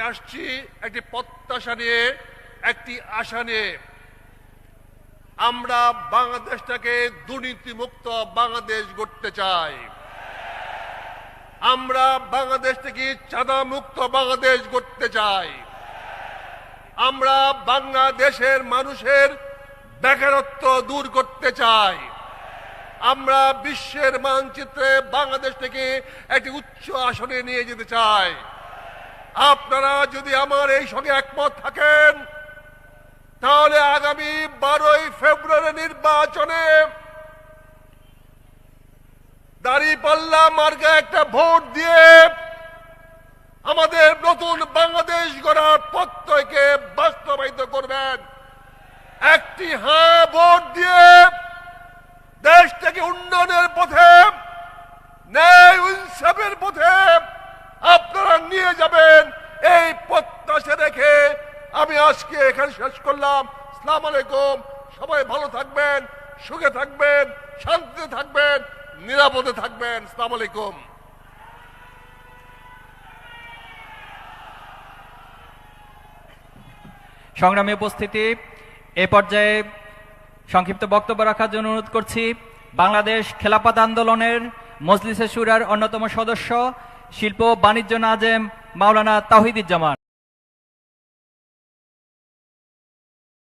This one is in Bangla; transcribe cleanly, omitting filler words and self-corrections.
আসছি একটি প্রত্যাশা নিয়ে, একটি আশা নিয়ে। আমরা বাংলাদেশটাকে দুর্নীতিমুক্ত বাংলাদেশ গড়তে চাই। আমরা বাংলাদেশ থেকে চাঁদা মুক্ত বাংলাদেশ গড়তে চাই। আমরা বাংলাদেশের মানুষের বেকারত্ব দূর করতে চাই। আমরা বিশ্বের মানচিত্রে বাংলাদেশ থেকে একটি উচ্চ আসনে নিয়ে যেতে চাই। আপনারা যদি আমার এই সঙ্গে একমত থাকেন, তাহলে আগামী 12ই ফেব্রুয়ারি নির্বাচনে দাঁড়িপাল্লা মার্কা একটা ভোট দিয়ে আমাদের নতুন বাংলাদেশ গড়ার প্রত্যয়কে বাস্তবায়িত করবেন। একটি হ্যাঁ ভোট দিয়ে দেশটাকে উন্নয়নের পথে, ন্যায় ইনসাফের পথে আপনারা নিয়ে যাবেন, এই প্রত্যাশা রেখে আমি আজকে এখানে শেষ করলাম। আসসালামু আলাইকুম। সবাই ভালো থাকবেন, সুখে থাকবেন, শান্তিতে থাকবেন, নিরাপদে থাকবেন। আসসালামু আলাইকুম। সংগ্রামী উপস্থিতি, এ পর্যায়ে সংক্ষিপ্ত বক্তব্য রাখার জন্য অনুরোধ করছি বাংলাদেশ খেলাফত আন্দোলনের মজলিসে শুরার অন্যতম সদস্য, শিল্প বাণিজ্য নাজেম মাওলানা তাওহিদুজ্জামান।